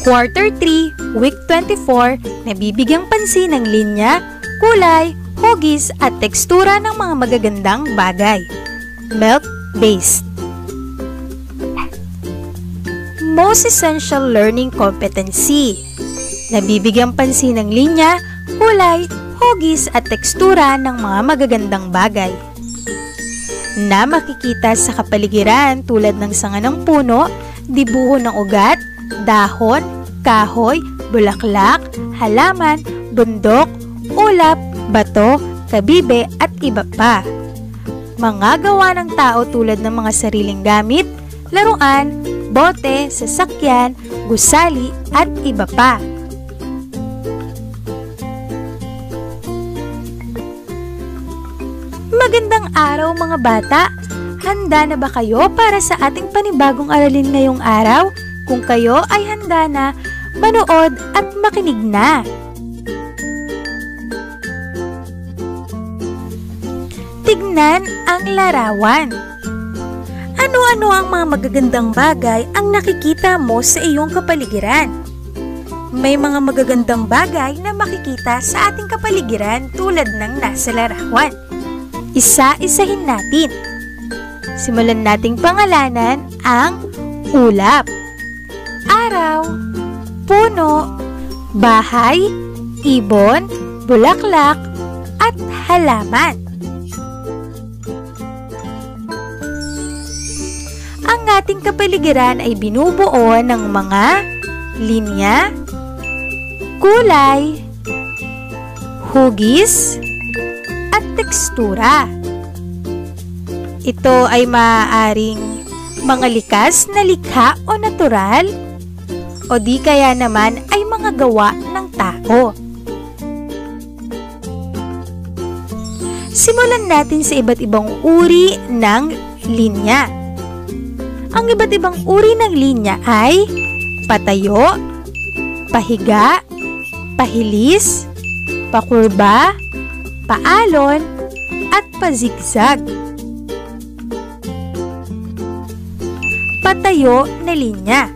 Quarter 3, Week 24, nabibigyang pansin ng linya, kulay, hugis at tekstura ng mga magagandang bagay. Milk-based. Most essential learning competency. Nabibigyang pansin ng linya, kulay, hugis at tekstura ng mga magagandang bagay na makikita sa kapaligiran tulad ng sanga ng puno, dibuho ng ugat, dahon, kahoy, bulaklak, halaman, bundok, ulap, bato, kabibe at iba pa. Mga gawa ng tao tulad ng mga sariling gamit, laruan, bote, sasakyan, gusali at iba pa. Magandang araw mga bata! Handa na ba kayo para sa ating panibagong aralin ngayong araw? Kung kayo ay handa na, manood at makinig na! Tignan ang larawan. Ano-ano ang mga magagandang bagay ang nakikita mo sa iyong kapaligiran? May mga magagandang bagay na makikita sa ating kapaligiran tulad ng nasa larawan. Isa-isahin natin. Simulan nating pangalanan ang ulap, araw, puno, bahay, ibon, bulaklak, at halaman. Ang ating kapaligiran ay binubuo ng mga linya, kulay, hugis, at tekstura. Ito ay maaaring mga likas na likha o natural o di kaya naman ay mga gawa ng tao. Simulan natin sa iba't ibang uri ng linya. Ang iba't ibang uri ng linya ay patayo, pahiga, pahilis, pakurba, paalon, at pazigzag. Patayo na linya.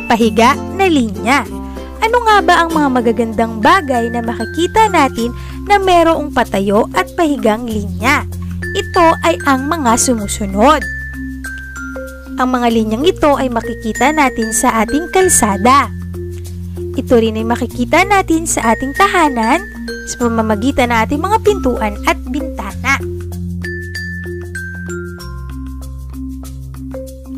Pahiga na linya. Ano nga ba ang mga magagandang bagay na makikita natin na mayroong patayo at pahigang linya? Ito ay ang mga sumusunod. Ang mga linyang ito ay makikita natin sa ating kalsada. Ito rin ay makikita natin sa ating tahanan sa pamamagitan ng ating mga pintuan at bintana.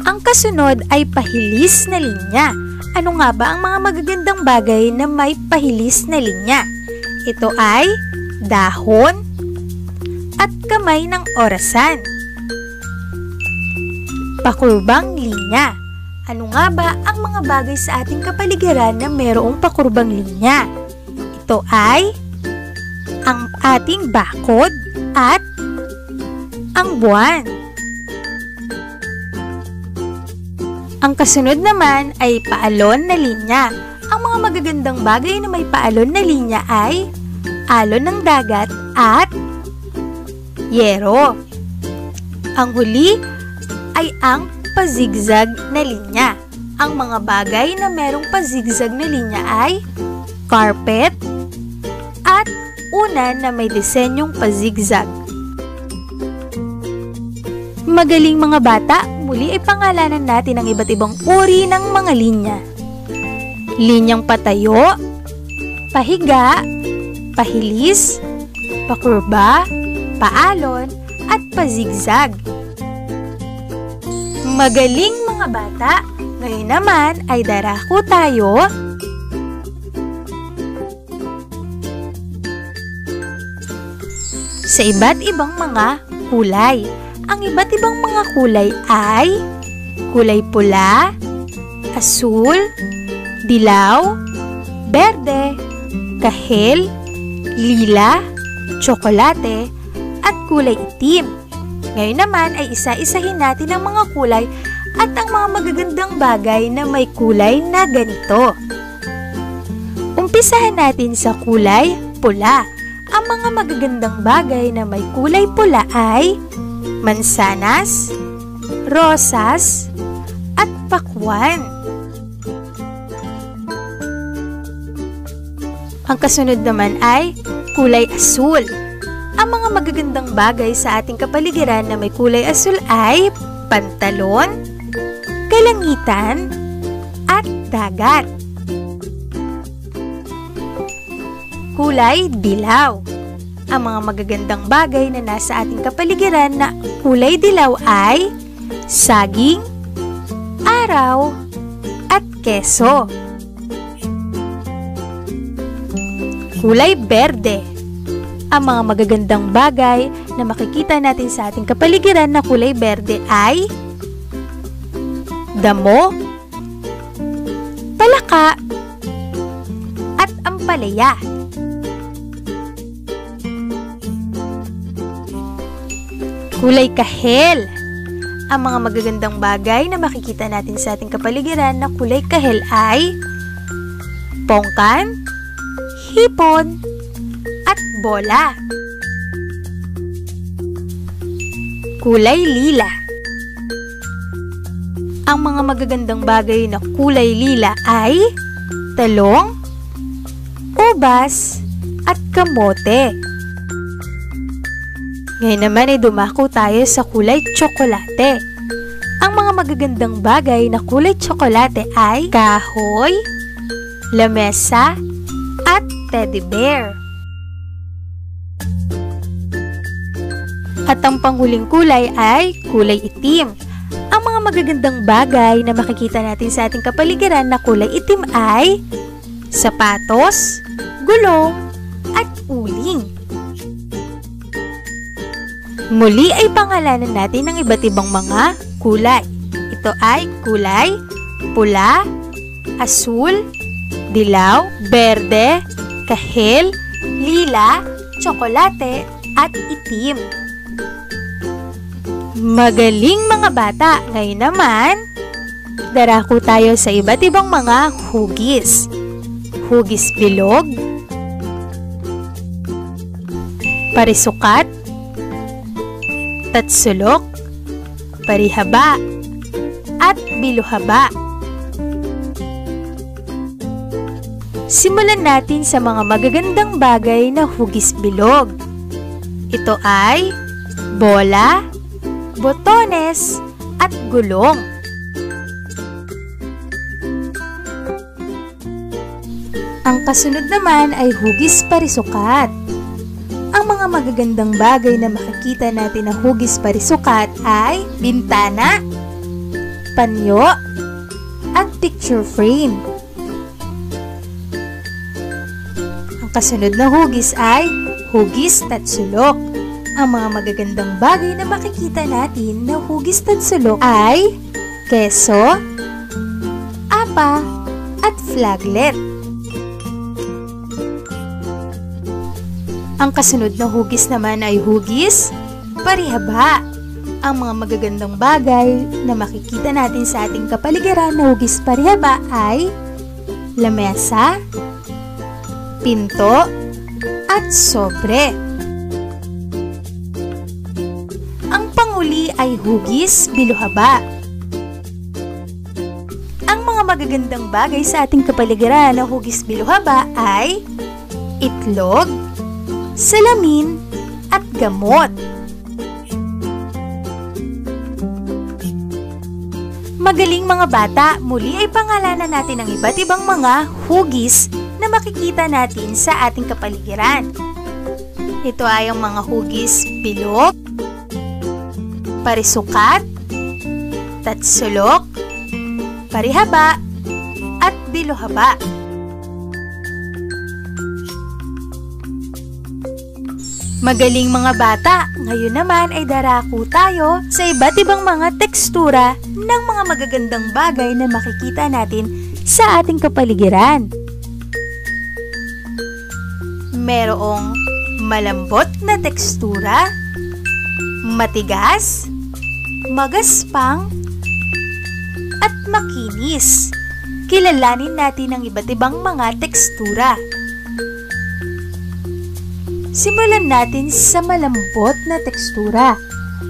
Ang kasunod ay pahilis na linya. Ano nga ba ang mga magagandang bagay na may pahilis na linya? Ito ay dahon at kamay ng orasan. Pakurbang linya. Ano nga ba ang mga bagay sa ating kapaligiran na mayroong pakurbang linya? Ito ay ang ating bakod at ang buwan. Ang kasunod naman ay paalon na linya. Ang mga magagandang bagay na may paalon na linya ay alon ng dagat at yero. Ang huli ay ang pazigzag na linya. Ang mga bagay na merong pazigzag na linya ay carpet at unan na may disenyong pazigzag. Magaling mga bata, muli ay pangalanan natin ang iba't ibang uri ng mga linya. Linyang patayo, pahiga, pahilis, pakurba, paalon, at pazigzag. Magaling mga bata! Ngayon naman ay darako tayo sa iba't ibang mga kulay. Ang iba't ibang mga kulay ay kulay pula, asul, dilaw, berde, kahel, lila, tsokolate, at kulay itim. Ngayon naman ay isa-isahin natin ang mga kulay at ang mga magagandang bagay na may kulay na ganito. Umpisahan natin sa kulay pula. Ang mga magagandang bagay na may kulay pula ay mansanas, rosas, at pakwan. Ang kasunod naman ay kulay asul. Ang mga magagandang bagay sa ating kapaligiran na may kulay asul ay pantalon, kalangitan, at dagat. Kulay dilaw. Ang mga magagandang bagay na nasa ating kapaligiran na kulay dilaw ay saging, araw, at keso. Kulay berde. Ang mga magagandang bagay na makikita natin sa ating kapaligiran na kulay berde ay damo, palaka, at ampalaya. Kulay kahel. Ang mga magagandang bagay na makikita natin sa ating kapaligiran na kulay kahel ay pongkan, hipon, at bola. Kulay lila. Ang mga magagandang bagay na kulay lila ay talong, ubas, at kamote. Ngayon naman ay dumako tayo sa kulay tsokolate. Ang mga magagandang bagay na kulay tsokolate ay kahoy, lamesa, at teddy bear. At ang panghuling kulay ay kulay itim. Ang mga magagandang bagay na makikita natin sa ating kapaligiran na kulay itim ay sapatos, gulong, at uling. Muli ay pangalanan natin ang iba't ibang mga kulay. Ito ay kulay pula, asul, dilaw, berde, kahel, lila, tsokolate, at itim. Magaling mga bata! Ngayon naman, darako tayo sa iba't ibang mga hugis. Hugis bilog, parisukat, tatsulok, parihaba, at biluhaba. Simulan natin sa mga magagandang bagay na hugis bilog. Ito ay bola, botones, at gulong. Ang kasunod naman ay hugis parisukat. Ang mga magagandang bagay na makikita natin na hugis parisukat ay bintana, panyo, at picture frame. Ang kasunod na hugis ay hugis tatsulok. Ang mga magagandang bagay na makikita natin na hugis tatsulok ay keso, apa, at flaglet. Ang kasunod na hugis naman ay hugis parihaba. Ang mga magagandang bagay na makikita natin sa ating kapaligiran na hugis parihaba ay lamesa, pinto, at sobre. Ang panguli ay hugis biluhaba. Ang mga magagandang bagay sa ating kapaligiran na hugis biluhaba ay itlog, salamin, at gamot. Magaling mga bata, muli ay pangalanan natin ang iba't ibang mga hugis na makikita natin sa ating kapaligiran. Ito ay ang mga hugis bilog, parisukat, tatsulok, parihaba, at biluhaba. Magaling mga bata! Ngayon naman ay darako tayo sa iba't ibang mga tekstura ng mga magagandang bagay na makikita natin sa ating kapaligiran. Merong malambot na tekstura, matigas, magaspang, at makinis. Kilalanin natin ang iba't ibang mga tekstura. Simulan natin sa malambot na tekstura.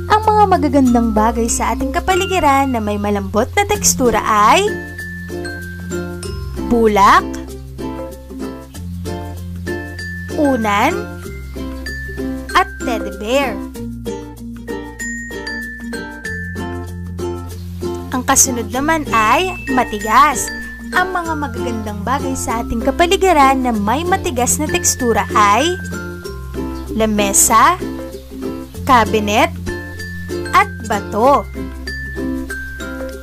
Ang mga magagandang bagay sa ating kapaligiran na may malambot na tekstura ay bulak, unan, at teddy bear. Ang kasunod naman ay matigas. Ang mga magagandang bagay sa ating kapaligiran na may matigas na tekstura ay lamesa, cabinet, at bato.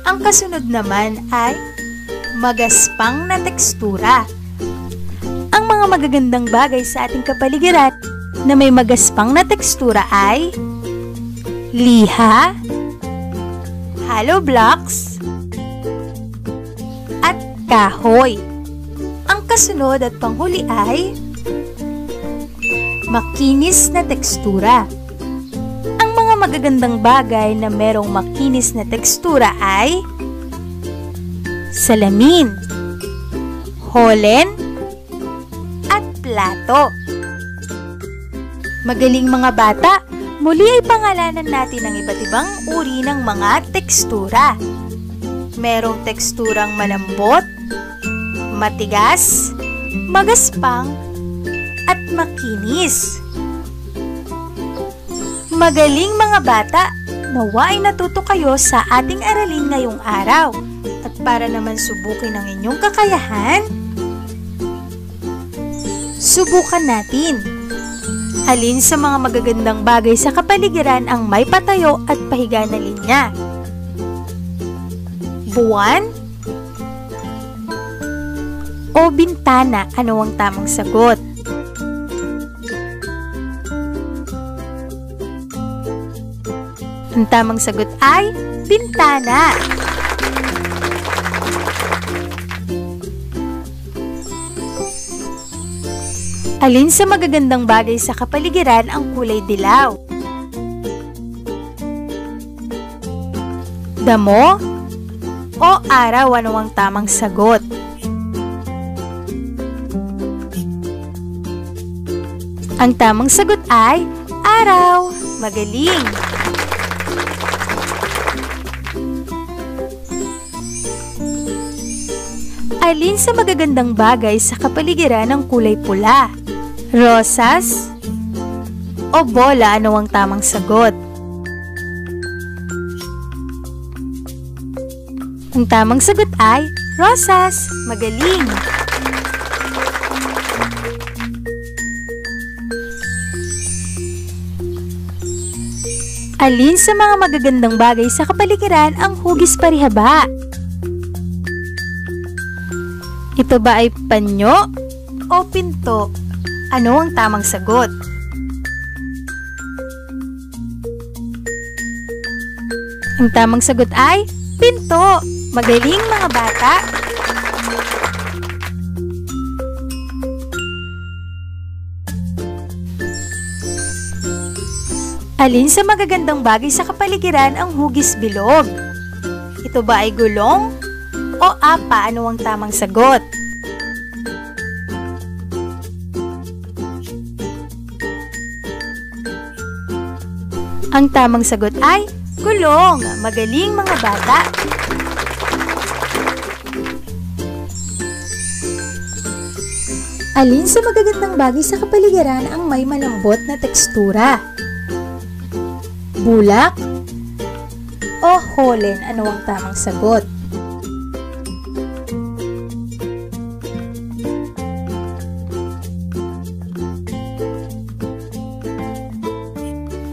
Ang kasunod naman ay magaspang na tekstura. Ang mga magagandang bagay sa ating kapaligiran na may magaspang na tekstura ay liha, hollow blocks, at kahoy. Ang kasunod at panghuli ay makinis na tekstura. Ang mga magagandang bagay na merong makinis na tekstura ay salamin, holen, at plato. Magaling mga bata! Muli ay pangalanan natin ang iba't ibang uri ng mga tekstura. Merong teksturang malambot, matigas, magaspang, at makinis. Magaling mga bata! Nawa ay natuto kayo sa ating aralin ngayong araw. At para naman subukin ang inyong kakayahan, subukan natin. Alin sa mga magagandang bagay sa kapaligiran ang may patayo at pahiga na linya? Buwan o bintana? Ano ang tamang sagot? Ang tamang sagot ay bintana. Alin sa magagandang bagay sa kapaligiran ang kulay dilaw? Damo o araw? Ano ang tamang sagot? Ang tamang sagot ay araw. Magaling! Alin sa magagandang bagay sa kapaligiran ang kulay pula? Rosas o bola? Ano ang tamang sagot? Ang tamang sagot ay rosas. Magaling! Alin sa mga magagandang bagay sa kapaligiran ang hugis parihaba? Ito ba ay panyo o pinto? Ano ang tamang sagot? Ang tamang sagot ay pinto. Magaling mga bata! Alin sa magagandang bagay sa kapaligiran ang hugis bilog? Ito ba ay gulong o apa? Ano ang tamang sagot? Ang tamang sagot ay gulong. Magaling mga bata! Alin sa magagandang bagay sa kapaligiran ang may malambot na tekstura? Bulak o holen? Ano ang tamang sagot?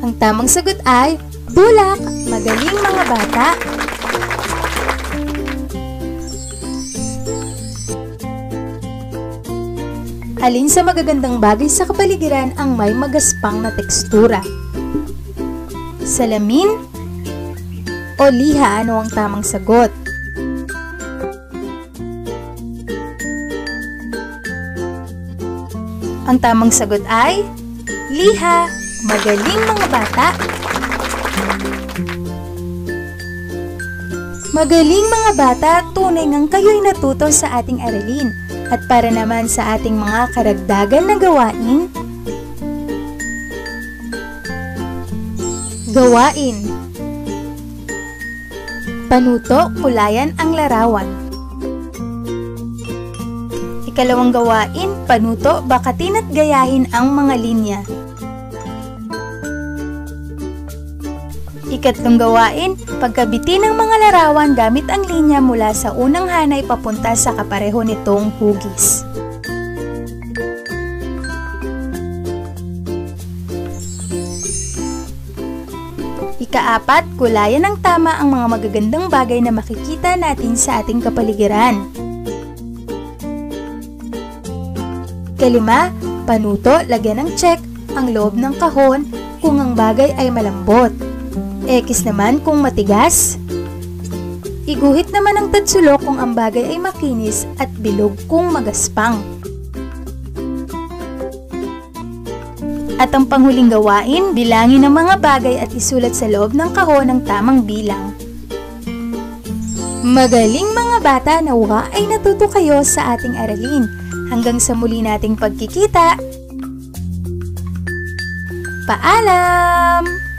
Ang tamang sagot ay bulak. Magaling mga bata! Alin sa magagandang bagay sa kapaligiran ang may magaspang na tekstura? Salamin o liha? Ano ang tamang sagot? Ang tamang sagot ay liha. Magaling mga bata! Magaling mga bata! Tunay ngang kayo'y natuto sa ating aralin. At para naman sa ating mga karagdagan na gawain, panuto, kulayan ang larawan. Ikalawang gawain, panuto, bakatin at gayahin ang mga linya. Ikatlong gawain, pagkabitin ng mga larawan gamit ang linya mula sa unang hanay papunta sa kapareho nitong hugis. Ikaapat, kulayan ng tama ang mga magagandang bagay na makikita natin sa ating kapaligiran. Ikalima, panuto, lagyan ng check ang loob ng kahon kung ang bagay ay malambot. X naman kung matigas. Iguhit naman ang tatsulok kung ang bagay ay makinis at bilog kung magaspang. At ang panghuling gawain, bilangin ang mga bagay at isulat sa loob ng kahon ng tamang bilang. Magaling mga bata, nawa ay natuto kayo sa ating aralin. Hanggang sa muli nating pagkikita. Paalam!